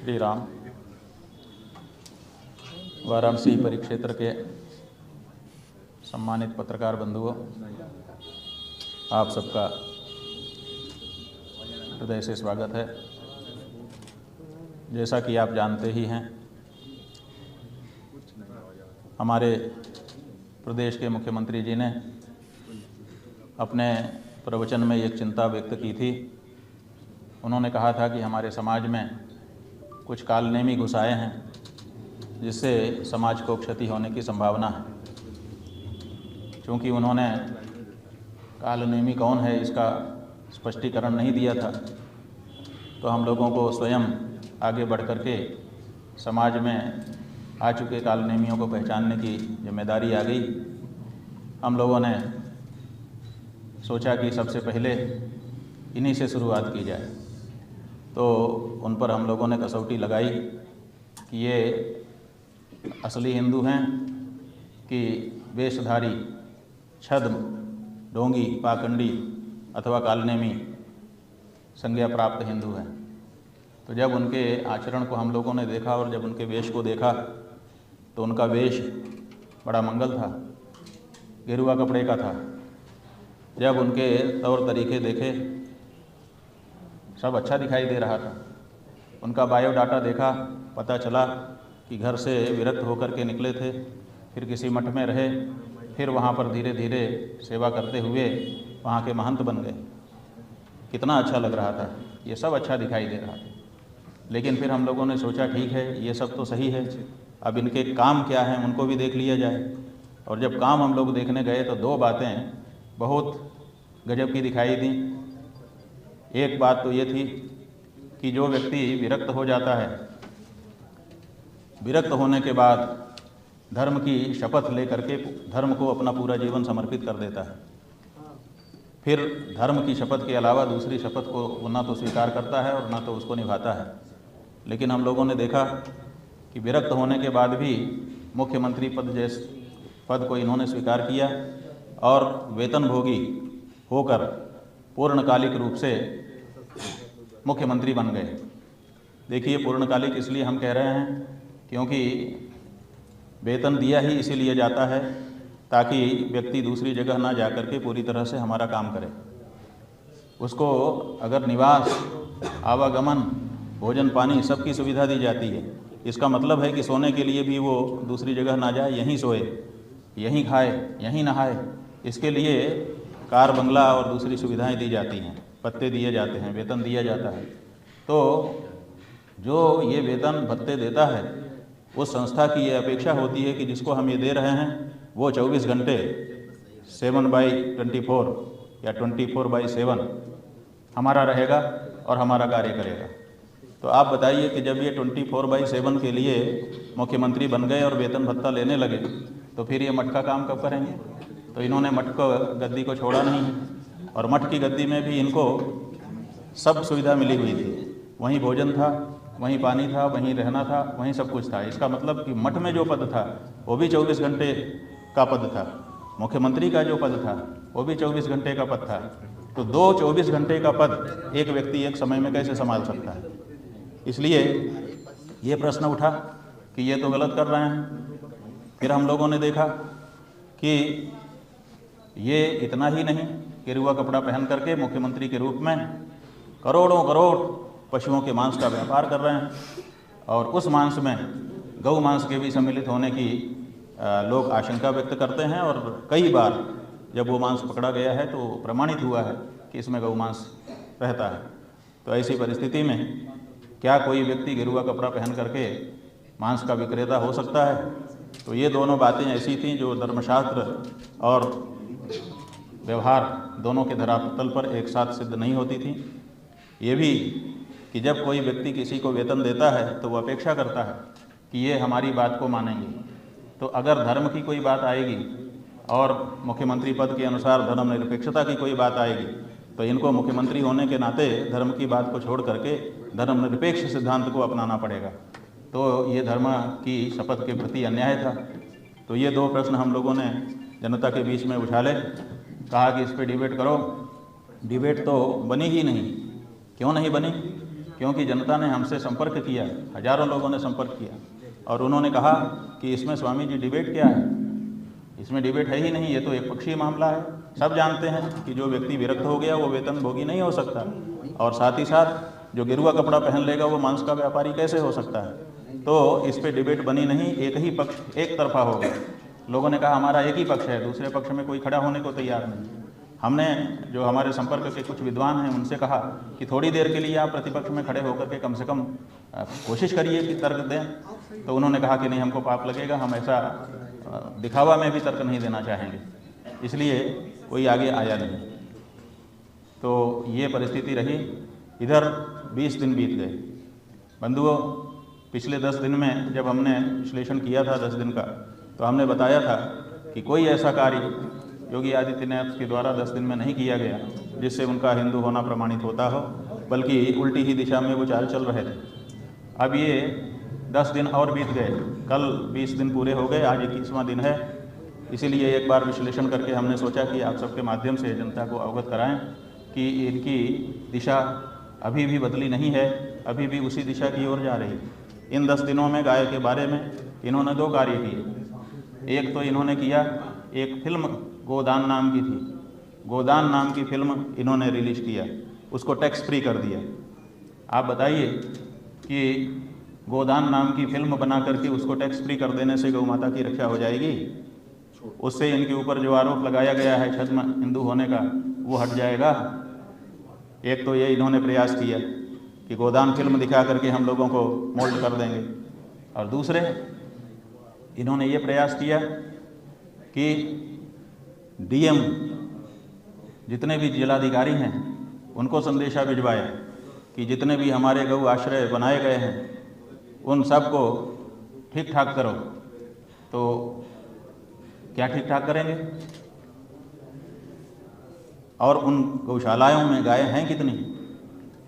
श्री राम। वाराणसी परिक्षेत्र के सम्मानित पत्रकार बंधुओं, आप सबका हृदय से स्वागत है। जैसा कि आप जानते ही हैं, हमारे प्रदेश के मुख्यमंत्री जी ने अपने प्रवचन में एक चिंता व्यक्त की थी। उन्होंने कहा था कि हमारे समाज में कुछ कालनेमी घुस आए हैं जिससे समाज को क्षति होने की संभावना है। चूँकि उन्होंने कालनेमी कौन है इसका स्पष्टीकरण नहीं दिया था, तो हम लोगों को स्वयं आगे बढ़ कर के समाज में आ चुके कालनेमियों को पहचानने की जिम्मेदारी आ गई। हम लोगों ने सोचा कि सबसे पहले इन्हीं से शुरुआत की जाए, तो उन पर हम लोगों ने कसौटी लगाई कि ये असली हिंदू हैं कि वेशधारी, छद्म, ढोंगी, पाखंडी अथवा कालनेमी संज्ञा प्राप्त हिंदू हैं। तो जब उनके आचरण को हम लोगों ने देखा और जब उनके वेश को देखा तो उनका वेश बड़ा मंगल था, गेरुआ कपड़े का था। जब उनके तौर तरीके देखे, सब अच्छा दिखाई दे रहा था। उनका बायोडाटा देखा, पता चला कि घर से विरक्त होकर के निकले थे, फिर किसी मठ में रहे, फिर वहाँ पर धीरे धीरे सेवा करते हुए वहाँ के महंत बन गए। कितना अच्छा लग रहा था, ये सब अच्छा दिखाई दे रहा था। लेकिन फिर हम लोगों ने सोचा ठीक है, ये सब तो सही है, अब इनके काम क्या हैं उनको भी देख लिया जाए। और जब काम हम लोग देखने गए तो दो बातें बहुत गजब की दिखाई दी। एक बात तो ये थी कि जो व्यक्ति विरक्त हो जाता है, विरक्त होने के बाद धर्म की शपथ लेकर के धर्म को अपना पूरा जीवन समर्पित कर देता है, फिर धर्म की शपथ के अलावा दूसरी शपथ को ना तो स्वीकार करता है और ना तो उसको निभाता है। लेकिन हम लोगों ने देखा कि विरक्त होने के बाद भी मुख्यमंत्री पद को इन्होंने स्वीकार किया और वेतनभोगी होकर पूर्णकालिक रूप से मुख्यमंत्री बन गए। देखिए, पूर्णकालिक इसलिए हम कह रहे हैं क्योंकि वेतन दिया ही इसीलिए जाता है ताकि व्यक्ति दूसरी जगह ना जा कर के पूरी तरह से हमारा काम करे। उसको अगर निवास, आवागमन, भोजन पानी सबकी सुविधा दी जाती है, इसका मतलब है कि सोने के लिए भी वो दूसरी जगह ना जाए, यहीं सोए, यहीं खाए, यहीं नहाए। इसके लिए कार, बंगला और दूसरी सुविधाएं दी जाती हैं, भत्ते दिए जाते हैं, वेतन दिया जाता है। तो जो ये वेतन भत्ते देता है, उस संस्था की ये अपेक्षा होती है कि जिसको हम ये दे रहे हैं वो 24 घंटे 7/24 या 24/7 हमारा रहेगा और हमारा कार्य करेगा। तो आप बताइए कि जब ये 24/7 के लिए मुख्यमंत्री बन गए और वेतन भत्ता लेने लगे, तो फिर ये मठ का काम कब करेंगे? तो इन्होंने मठ को गद्दी को छोड़ा नहीं है, और मठ की गद्दी में भी इनको सब सुविधा मिली हुई थी। वहीं भोजन था, वहीं पानी था, वहीं रहना था, वहीं सब कुछ था। इसका मतलब कि मठ में जो पद था वो भी 24 घंटे का पद था, मुख्यमंत्री का जो पद था वो भी 24 घंटे का पद था। तो दो 24 घंटे का पद एक व्यक्ति एक समय में कैसे संभाल सकता है? इसलिए ये प्रश्न उठा कि ये तो गलत कर रहे हैं। फिर हम लोगों ने देखा कि ये इतना ही नहीं, गेरुआ कपड़ा पहन करके मुख्यमंत्री के रूप में करोड़ों करोड़ पशुओं के मांस का व्यापार कर रहे हैं, और उस मांस में गौ मांस के भी सम्मिलित होने की लोग आशंका व्यक्त करते हैं। और कई बार जब वो मांस पकड़ा गया है तो प्रमाणित हुआ है कि इसमें गौ मांस रहता है। तो ऐसी परिस्थिति में क्या कोई व्यक्ति गेरुआ कपड़ा पहन करके मांस का विक्रेता हो सकता है? तो ये दोनों बातें ऐसी थीं जो धर्मशास्त्र और व्यवहार दोनों के धरातल पर एक साथ सिद्ध नहीं होती थी। ये भी कि जब कोई व्यक्ति किसी को वेतन देता है तो वो अपेक्षा करता है कि ये हमारी बात को मानेंगे। तो अगर धर्म की कोई बात आएगी और मुख्यमंत्री पद के अनुसार धर्मनिरपेक्षता की कोई बात आएगी, तो इनको मुख्यमंत्री होने के नाते धर्म की बात को छोड़ करके धर्मनिरपेक्ष सिद्धांत को अपनाना पड़ेगा। तो ये धर्म की शपथ के प्रति अन्याय था। तो ये दो प्रश्न हम लोगों ने जनता के बीच में उछाले, कहा कि इस पर डिबेट करो। डिबेट तो बनी ही नहीं। क्यों नहीं बनी? क्योंकि जनता ने हमसे संपर्क किया, हजारों लोगों ने संपर्क किया और उन्होंने कहा कि इसमें स्वामी जी डिबेट क्या है, इसमें डिबेट है ही नहीं, ये तो एक पक्षीय मामला है। सब जानते हैं कि जो व्यक्ति विरक्त हो गया वो वेतन भोगी नहीं हो सकता, और साथ ही साथ जो गेरुआ कपड़ा पहन लेगा वो मांस का व्यापारी कैसे हो सकता है। तो इस पे डिबेट बनी नहीं, एक ही पक्ष एक तरफा हो गया। लोगों ने कहा हमारा एक ही पक्ष है, दूसरे पक्ष में कोई खड़ा होने को तैयार नहीं। हमने जो हमारे संपर्क के कुछ विद्वान हैं उनसे कहा कि थोड़ी देर के लिए आप प्रतिपक्ष में खड़े होकर के कम से कम कोशिश करिए कि तर्क दें। तो उन्होंने कहा कि नहीं, हमको पाप लगेगा, हम ऐसा दिखावा में भी तर्क नहीं देना चाहेंगे, इसलिए कोई आगे आया नहीं। तो ये परिस्थिति रही। इधर 20 दिन बीत गए। बंधुओं, पिछले 10 दिन में जब हमने विश्लेषण किया था 10 दिन का, तो हमने बताया था कि कोई ऐसा कार्य योगी आदित्यनाथ के द्वारा 10 दिन में नहीं किया गया जिससे उनका हिंदू होना प्रमाणित होता हो, बल्कि उल्टी ही दिशा में वो चाल चल रहे थे। अब ये 10 दिन और बीत गए, कल 20 दिन पूरे हो गए, आज 21वां दिन है। इसीलिए एक बार विश्लेषण करके हमने सोचा कि आप सबके माध्यम से जनता को अवगत कराएं कि इनकी दिशा अभी भी बदली नहीं है, अभी भी उसी दिशा की ओर जा रही है। इन 10 दिनों में गाय के बारे में इन्होंने 2 कार्य किए। एक तो इन्होंने किया, एक फिल्म गोदान नाम की थी, गोदान नाम की फिल्म इन्होंने रिलीज किया, उसको टैक्स फ्री कर दिया। आप बताइए कि गोदान नाम की फिल्म बना करके उसको टैक्स फ्री कर देने से गौ माता की रक्षा हो जाएगी? उससे इनके ऊपर जो आरोप लगाया गया है छद्म हिंदू होने का, वो हट जाएगा? एक तो ये इन्होंने प्रयास किया कि गोदान फिल्म दिखा करके हम लोगों को मोल्ड कर देंगे, और दूसरे इन्होंने ये प्रयास किया कि डीएम जितने भी जिलाधिकारी हैं उनको संदेशा भिजवाया कि जितने भी हमारे गौ आश्रय बनाए गए हैं उन सब को ठीक ठाक करो। तो क्या ठीक ठाक करेंगे? और उन गौशालाओं में गायें हैं कितनी?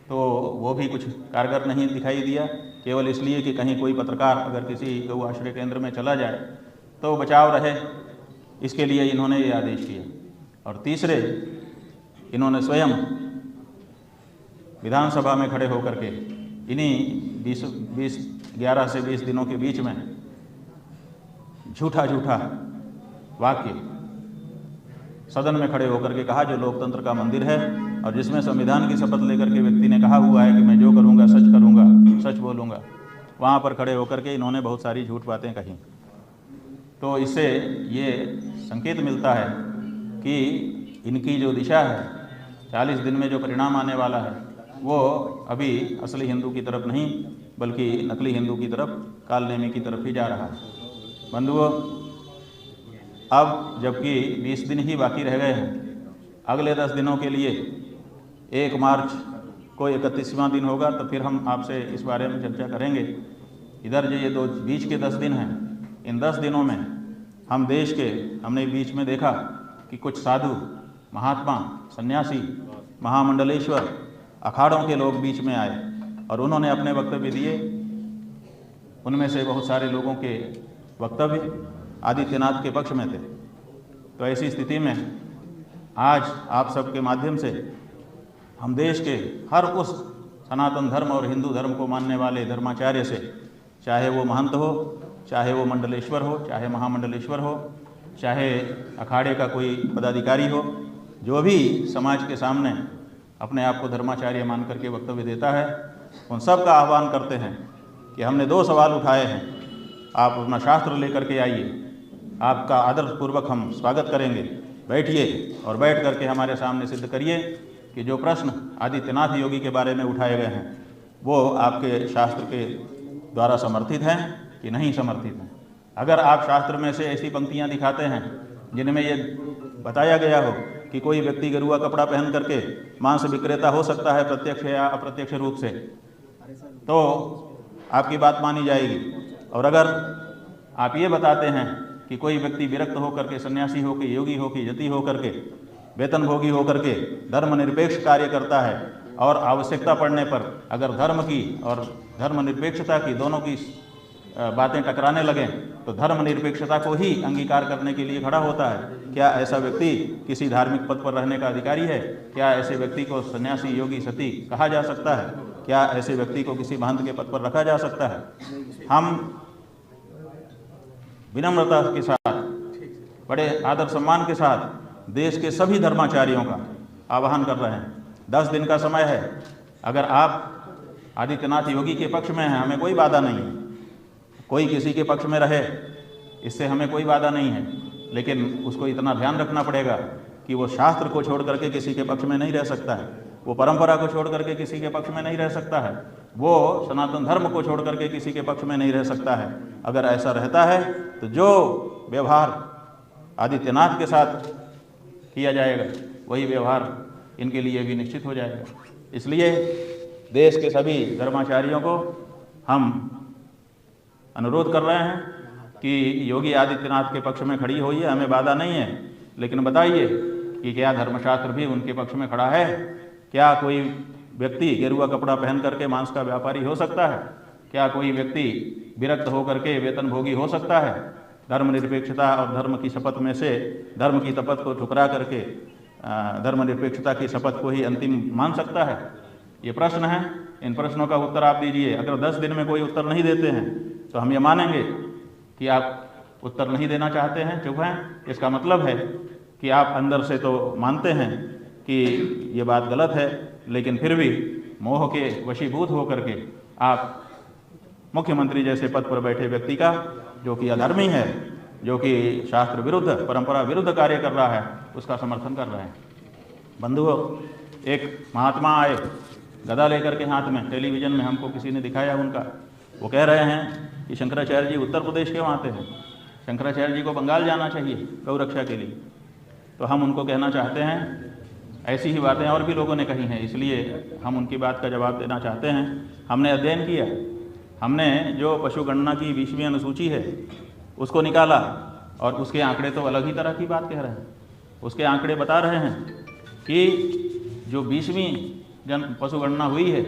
तो वो भी कुछ कारगर नहीं दिखाई दिया, केवल इसलिए कि कहीं कोई पत्रकार अगर किसी गौ आश्रय केंद्र में चला जाए तो बचाव रहे, इसके लिए इन्होंने ये आदेश किया। और तीसरे, इन्होंने स्वयं विधानसभा में खड़े होकर के इन्हीं 11 से 20 दिनों के बीच में झूठा वाक्य सदन में खड़े होकर के कहा, जो लोकतंत्र का मंदिर है और जिसमें संविधान की शपथ लेकर के व्यक्ति ने कहा हुआ है कि मैं जो करूँगा सच करूँगा, सच बोलूँगा, वहाँ पर खड़े होकर के इन्होंने बहुत सारी झूठ बातें कही। तो इससे ये संकेत मिलता है कि इनकी जो दिशा है 40 दिन में जो परिणाम आने वाला है वो अभी असली हिंदू की तरफ नहीं बल्कि नकली हिंदू की तरफ, कालनेमी की तरफ ही जा रहा है। बंधुओं, अब जबकि 20 दिन ही बाकी रह गए हैं, अगले 10 दिनों के लिए 1 मार्च को 31वां दिन होगा, तो फिर हम आपसे इस बारे में चर्चा करेंगे। इधर जो ये 2 बीच के 10 दिन हैं, इन 10 दिनों में हम देश के हमने बीच में देखा कि कुछ साधु, महात्मा, सन्यासी, महामंडलेश्वर, अखाड़ों के लोग बीच में आए और उन्होंने अपने वक्तव्य दिए। उनमें से बहुत सारे लोगों के वक्तव्य आदित्यनाथ के पक्ष में थे। तो ऐसी स्थिति में आज आप सबके माध्यम से हम देश के हर उस सनातन धर्म और हिंदू धर्म को मानने वाले धर्माचार्य से, चाहे वो महंत हो, चाहे वो मंडलेश्वर हो, चाहे महामंडलेश्वर हो, चाहे अखाड़े का कोई पदाधिकारी हो, जो भी समाज के सामने अपने आप को धर्माचार्य मान करके वक्तव्य देता है, उन सब का आह्वान करते हैं कि हमने 2 सवाल उठाए हैं, आप अपना शास्त्र लेकर के आइए, आपका आदरपूर्वक हम स्वागत करेंगे, बैठिए और बैठ करके हमारे सामने सिद्ध करिए कि जो प्रश्न आदित्यनाथ योगी के बारे में उठाए गए हैं वो आपके शास्त्र के द्वारा समर्थित हैं कि नहीं समर्थित हैं। अगर आप शास्त्र में से ऐसी पंक्तियां दिखाते हैं जिनमें ये बताया गया हो कि कोई व्यक्ति गेरुआ कपड़ा पहन करके मांस विक्रेता हो सकता है प्रत्यक्ष या अप्रत्यक्ष रूप से, तो आपकी बात मानी जाएगी। और अगर आप ये बताते हैं कि कोई व्यक्ति विरक्त होकर के, सन्यासी हो के, योगी हो के, यति हो करके, वेतनभोगी हो करके धर्मनिरपेक्ष कार्य करता है और आवश्यकता पड़ने पर अगर धर्म की और धर्मनिरपेक्षता की दोनों की बातें टकराने लगें तो धर्मनिरपेक्षता को ही अंगीकार करने के लिए खड़ा होता है, क्या ऐसा व्यक्ति किसी धार्मिक पद पर रहने का अधिकारी है? क्या ऐसे व्यक्ति को सन्यासी, योगी, सती कहा जा सकता है? क्या ऐसे व्यक्ति को किसी महंत के पद पर रखा जा सकता है? हम विनम्रता के साथ, बड़े आदर सम्मान के साथ देश के सभी धर्माचार्यों का आह्वान कर रहे हैं। 10 दिन का समय है। अगर आप आदित्यनाथ योगी के पक्ष में हैं, हमें कोई बाधा नहीं है, कोई किसी के पक्ष में रहे, इससे हमें कोई बाधा नहीं है, लेकिन उसको इतना ध्यान रखना पड़ेगा कि वो शास्त्र को छोड़ करके किसी के पक्ष में नहीं रह सकता है, वो परंपरा को छोड़ करके किसी के पक्ष में नहीं रह सकता है, वो सनातन धर्म को छोड़ करके किसी के पक्ष में नहीं रह सकता है। अगर ऐसा रहता है तो जो व्यवहार आदित्यनाथ के साथ किया जाएगा वही व्यवहार इनके लिए भी निश्चित हो जाएगा। इसलिए देश के सभी धर्माचार्यों को हम अनुरोध कर रहे हैं कि योगी आदित्यनाथ के पक्ष में खड़ी होइए, हमें बाधा नहीं है, लेकिन बताइए कि क्या धर्मशास्त्र भी उनके पक्ष में खड़ा है? क्या कोई व्यक्ति गेरुआ कपड़ा पहन करके मांस का व्यापारी हो सकता है? क्या कोई व्यक्ति विरक्त होकर के वेतनभोगी हो सकता है? धर्मनिरपेक्षता और धर्म की शपथ में से धर्म की शपथ को ठुकरा करके धर्मनिरपेक्षता की शपथ को ही अंतिम मान सकता है? ये प्रश्न है। इन प्रश्नों का उत्तर आप दीजिए। अगर 10 दिन में कोई उत्तर नहीं देते हैं तो हम ये मानेंगे कि आप उत्तर नहीं देना चाहते हैं, चुप हैं। इसका मतलब है कि आप अंदर से तो मानते हैं कि ये बात गलत है, लेकिन फिर भी मोह के वशीभूत होकर के आप मुख्यमंत्री जैसे पद पर बैठे व्यक्ति का, जो कि अधर्मी है, जो कि शास्त्र विरुद्ध, परंपरा विरुद्ध कार्य कर रहा है, उसका समर्थन कर रहे हैं। बंधुओं, एक महात्मा आए गदा लेकर के हाथ में, टेलीविजन में हमको किसी ने दिखाया उनका। वो कह रहे हैं कि शंकराचार्य जी उत्तर प्रदेश क्यों आते हैं, शंकराचार्य जी को बंगाल जाना चाहिए गौ रक्षा के लिए। तो हम उनको कहना चाहते हैं, ऐसी ही बातें और भी लोगों ने कही हैं, इसलिए हम उनकी बात का जवाब देना चाहते हैं। हमने अध्ययन किया, हमने जो पशु गणना की 20वीं अनुसूची है उसको निकाला, और उसके आंकड़े तो अलग ही तरह की बात कह रहे हैं। उसके आंकड़े बता रहे हैं कि जो 20वीं पशु गणना हुई है,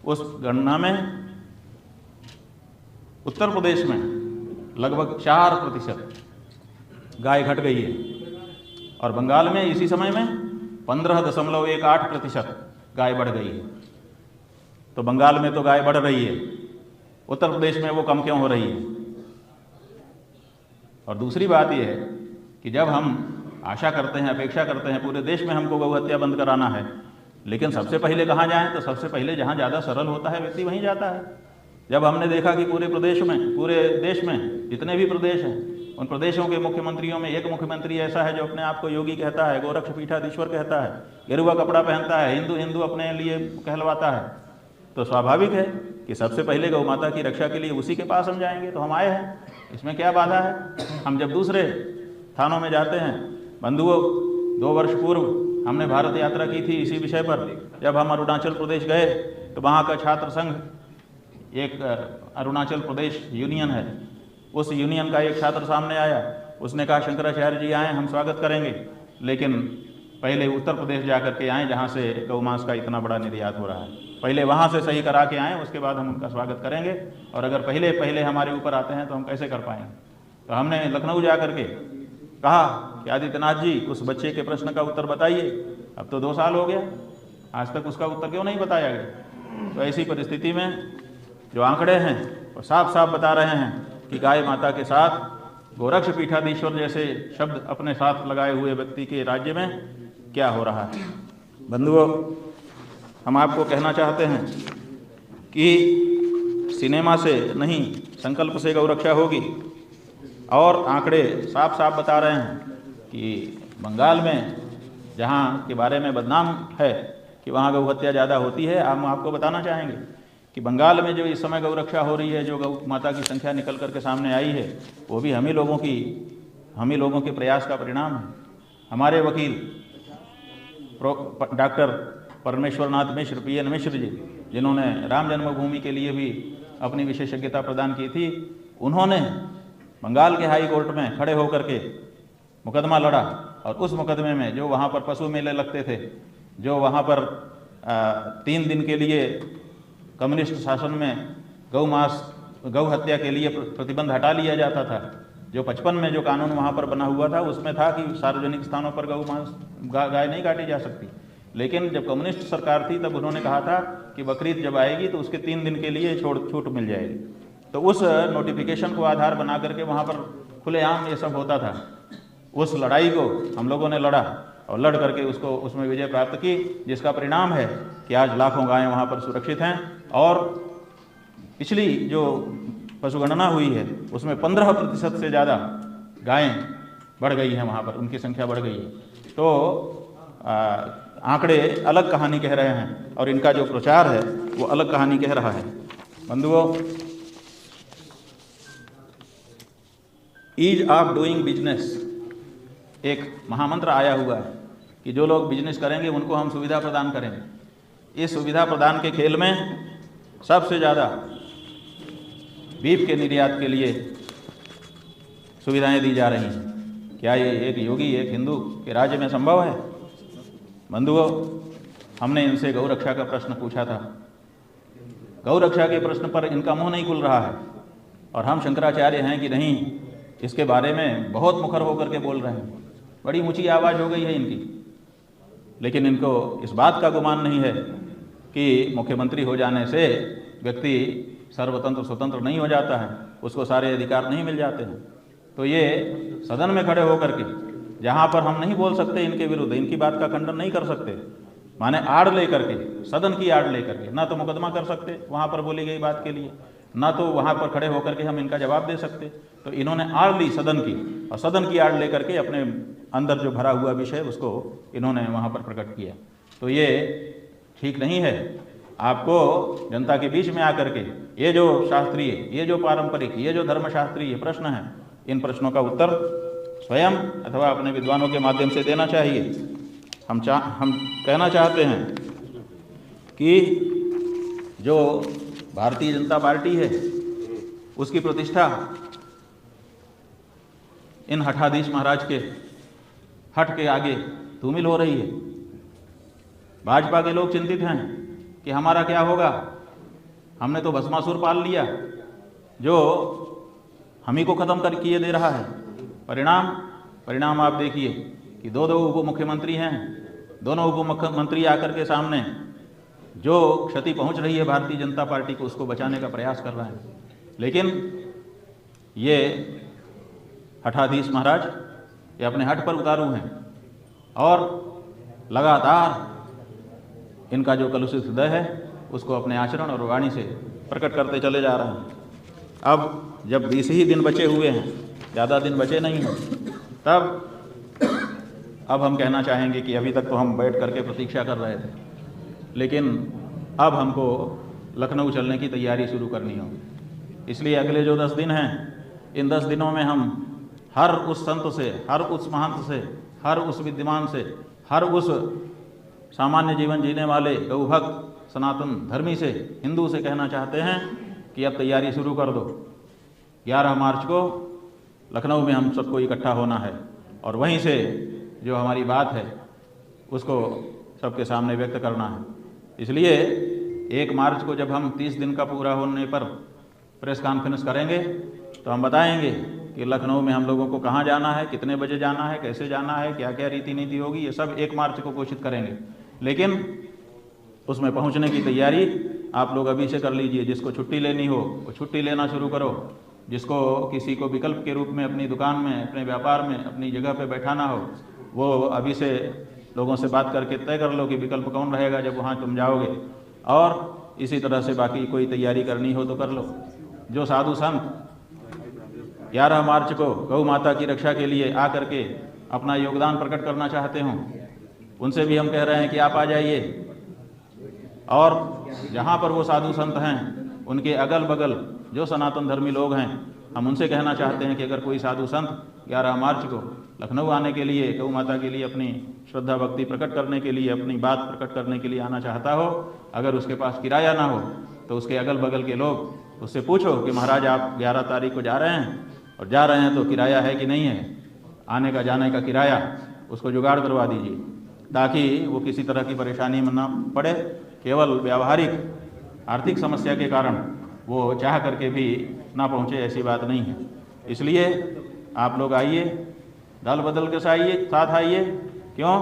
उस गणना में उत्तर प्रदेश में लगभग 4% गाय घट गई है, और बंगाल में इसी समय में 15.18% गाय बढ़ गई है। तो बंगाल में तो गाय बढ़ रही है, उत्तर प्रदेश में वो कम क्यों हो रही है? और दूसरी बात यह है कि जब हम आशा करते हैं, अपेक्षा करते हैं पूरे देश में हमको गौ हत्या बंद कराना है, लेकिन सबसे पहले कहाँ जाएं? तो सबसे पहले जहाँ ज़्यादा सरल होता है व्यक्ति वहीं जाता है। जब हमने देखा कि पूरे प्रदेश में, पूरे देश में जितने भी प्रदेश हैं, उन प्रदेशों के मुख्यमंत्रियों में एक मुख्यमंत्री ऐसा है जो अपने आप को योगी कहता है, गोरक्ष पीठाधीश्वर कहता है, गेरुआ कपड़ा पहनता है, हिंदू हिंदू अपने लिए कहलवाता है, तो स्वाभाविक है कि सबसे पहले गौ माता की रक्षा के लिए उसी के पास हम जाएंगे। तो हम आए हैं, इसमें क्या बाधा है? हम जब दूसरे स्थानों में जाते हैं, बंधुओं, 2 वर्ष पूर्व हमने भारत यात्रा की थी इसी विषय पर। जब हम अरुणाचल प्रदेश गए तो वहाँ का छात्र संघ, एक अरुणाचल प्रदेश यूनियन है, उस यूनियन का एक छात्र सामने आया, उसने कहा शंकराचार्य जी आएँ, हम स्वागत करेंगे, लेकिन पहले उत्तर प्रदेश जा कर के आएँ जहाँ से गौ मांस का इतना बड़ा निर्यात हो रहा है, पहले वहाँ से सही करा के आएँ, उसके बाद हम उनका स्वागत करेंगे। और अगर पहले हमारे ऊपर आते हैं तो हम कैसे कर पाएंगे? तो हमने लखनऊ जा कर के कहा कि आदित्यनाथ जी उस बच्चे के प्रश्न का उत्तर बताइए। अब तो 2 साल हो गया, आज तक उसका उत्तर क्यों नहीं बताया गया? तो ऐसी परिस्थिति में जो आंकड़े हैं वो साफ साफ बता रहे हैं कि गाय माता के साथ गोरक्ष पीठाधीश्वर जैसे शब्द अपने साथ लगाए हुए व्यक्ति के राज्य में क्या हो रहा है। बंधुओं, हम आपको कहना चाहते हैं कि सिनेमा से नहीं, संकल्प से गौरक्षा होगी। और आंकड़े साफ साफ बता रहे हैं कि बंगाल में, जहां के बारे में बदनाम है कि वहां गौ हत्या ज़्यादा होती है, हम आपको बताना चाहेंगे कि बंगाल में जो इस समय गौ रक्षा हो रही है, जो गौ माता की संख्या निकल करके सामने आई है, वो भी हम ही लोगों के प्रयास का परिणाम है। हमारे वकील डॉक्टर परमेश्वरनाथ मिश्र, PN मिश्र जी, जिन्होंने राम जन्मभूमि के लिए भी अपनी विशेषज्ञता प्रदान की थी, उन्होंने बंगाल के हाई कोर्ट में खड़े होकर के मुकदमा लड़ा, और उस मुकदमे में जो वहाँ पर पशु मेले लगते थे, जो वहाँ पर 3 दिन के लिए कम्युनिस्ट शासन में गौ हत्या के लिए प्रतिबंध हटा लिया जाता था, जो 55 में जो कानून वहाँ पर बना हुआ था उसमें था कि सार्वजनिक स्थानों पर गाय नहीं काटी जा सकती। लेकिन जब कम्युनिस्ट सरकार थी तब उन्होंने कहा था कि बकरीद जब आएगी तो उसके 3 दिन के लिए छूट मिल जाएगी। तो उस नोटिफिकेशन को आधार बना करके वहाँ पर खुलेआम ये सब होता था। उस लड़ाई को हम लोगों ने लड़ा और लड़ करके उसमें विजय प्राप्त की, जिसका परिणाम है कि आज लाखों गायें वहाँ पर सुरक्षित हैं। और पिछली जो पशुगणना हुई है उसमें 15% से ज़्यादा गायें बढ़ गई हैं, वहाँ पर उनकी संख्या बढ़ गई है। तो आंकड़े अलग कहानी कह रहे हैं और इनका जो प्रचार है वो अलग कहानी कह रहा है। बंधुओं, ईज ऑफ डूइंग बिजनेस एक महामंत्र आया हुआ है कि जो लोग बिजनेस करेंगे उनको हम सुविधा प्रदान करेंगे। इस सुविधा प्रदान के खेल में सबसे ज़्यादा बीफ के निर्यात के लिए सुविधाएं दी जा रही हैं। क्या ये एक योगी, एक हिंदू के राज्य में संभव है? बंधुओं, हमने इनसे गौ रक्षा का प्रश्न पूछा था। गौ रक्षा के प्रश्न पर इनका मुंह नहीं खुल रहा है और हम शंकराचार्य हैं कि नहीं, इसके बारे में बहुत मुखर होकर के बोल रहे हैं। बड़ी ऊंची आवाज़ हो गई है इनकी, लेकिन इनको इस बात का गुमान नहीं है कि मुख्यमंत्री हो जाने से व्यक्ति सर्वतंत्र स्वतंत्र नहीं हो जाता है, उसको सारे अधिकार नहीं मिल जाते हैं। तो ये सदन में खड़े होकर के जहाँ पर हम नहीं बोल सकते इनके विरुद्ध, इनकी बात का खंडन नहीं कर सकते, माने आड़ लेकर के, सदन की आड़ लेकर के, ना तो मुकदमा कर सकते वहाँ पर बोली गई बात के लिए, ना तो वहाँ पर खड़े होकर के हम इनका जवाब दे सकते। तो इन्होंने आड़ ली सदन की, और सदन की आड़ लेकर के अपने अंदर जो भरा हुआ विषय उसको इन्होंने वहाँ पर प्रकट किया। तो ये ठीक नहीं है। आपको जनता के बीच में आकर के ये जो शास्त्रीय, ये जो पारंपरिक, ये जो धर्मशास्त्रीय प्रश्न हैं, इन प्रश्नों का उत्तर स्वयं अथवा अपने विद्वानों के माध्यम से देना चाहिए। हम कहना चाहते हैं कि जो भारतीय जनता पार्टी है उसकी प्रतिष्ठा इन हठाधीश महाराज के हट के आगे धूमिल हो रही है। भाजपा के लोग चिंतित हैं कि हमारा क्या होगा, हमने तो भस्मासुर पाल लिया जो हम ही को ख़त्म कर किए दे रहा है। परिणाम आप देखिए कि दो उप मुख्यमंत्री हैं, दोनों उप मुख्यमंत्री आकर के सामने जो क्षति पहुंच रही है भारतीय जनता पार्टी को, उसको बचाने का प्रयास कर रहे हैं। लेकिन ये हठाधीश महाराज ये अपने हट पर उतारू हैं और लगातार इनका जो कलुषित हृदय है उसको अपने आचरण और वाणी से प्रकट करते चले जा रहे हैं। अब जब 20 ही दिन बचे हुए हैं, ज़्यादा दिन बचे नहीं हैं, तब अब हम कहना चाहेंगे कि अभी तक तो हम बैठ करके प्रतीक्षा कर रहे थे, लेकिन अब हमको लखनऊ चलने की तैयारी शुरू करनी होगी। इसलिए अगले जो 10 दिन हैं, इन 10 दिनों में हम हर उस संत से, हर उस महंत से, हर उस विद्वान से, हर उस सामान्य जीवन जीने वाले गौभक्त सनातन धर्मी से, हिंदू से कहना चाहते हैं कि अब तैयारी शुरू कर दो। 11 मार्च को लखनऊ में हम सबको इकट्ठा होना है और वहीं से जो हमारी बात है उसको सबके सामने व्यक्त करना है। इसलिए 1 मार्च को जब हम 30 दिन का पूरा होने पर प्रेस कॉन्फ्रेंस करेंगे तो हम बताएंगे कि लखनऊ में हम लोगों को कहाँ जाना है, कितने बजे जाना है, कैसे जाना है, क्या क्या रीति नीति होगी, ये सब 1 मार्च को घोषित करेंगे। लेकिन उसमें पहुंचने की तैयारी आप लोग अभी से कर लीजिए। जिसको छुट्टी लेनी हो वो छुट्टी लेना शुरू करो, जिसको किसी को विकल्प के रूप में अपनी दुकान में, अपने व्यापार में, अपनी जगह पे बैठाना हो वो अभी से लोगों से बात करके तय कर लो कि विकल्प कौन रहेगा जब वहाँ तुम जाओगे। और इसी तरह से बाकी कोई तैयारी करनी हो तो कर लो। जो साधु संत 11 मार्च को गौ माता की रक्षा के लिए आ करके अपना योगदान प्रकट करना चाहते हों, उनसे भी हम कह रहे हैं कि आप आ जाइए। और जहाँ पर वो साधु संत हैं उनके अगल बगल जो सनातन धर्मी लोग हैं, हम उनसे कहना चाहते हैं कि अगर कोई साधु संत 11 मार्च को लखनऊ आने के लिए, गौ माता के लिए अपनी श्रद्धा भक्ति प्रकट करने के लिए, अपनी बात प्रकट करने के लिए आना चाहता हो, अगर उसके पास किराया ना हो तो उसके अगल बगल के लोग उससे पूछो कि महाराज आप 11 तारीख को जा रहे हैं, और जा रहे हैं तो किराया है कि नहीं है, आने का जाने का किराया उसको जुगाड़ करवा दीजिए ताकि वो किसी तरह की परेशानी में ना पड़े। केवल व्यावहारिक आर्थिक समस्या के कारण वो चाह करके भी ना पहुँचे, ऐसी बात नहीं है। इसलिए आप लोग आइए, दल बदल के साथ आइए। क्यों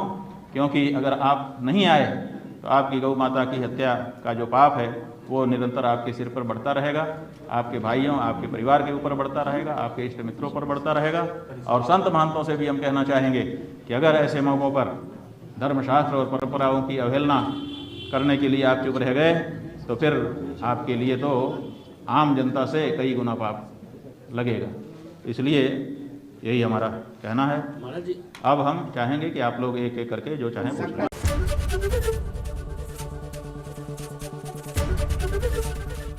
क्योंकि अगर आप नहीं आए तो आपकी गौ माता की हत्या का जो पाप है वो निरंतर आपके सिर पर बढ़ता रहेगा, आपके भाइयों, आपके परिवार के ऊपर बढ़ता रहेगा, आपके इष्ट मित्रों पर बढ़ता रहेगा। और संत महंतों से भी हम कहना चाहेंगे कि अगर ऐसे मौक़ों पर धर्मशास्त्र और परंपराओं की अवहेलना करने के लिए आप चुप रह गए तो फिर आपके लिए तो आम जनता से कई गुना पाप लगेगा। इसलिए यही हमारा कहना है। अब हम चाहेंगे कि आप लोग एक एक करके जो चाहें पूछ लें।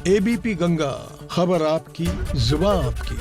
एबीपी गंगा, खबर आपकी, जुबान आपकी।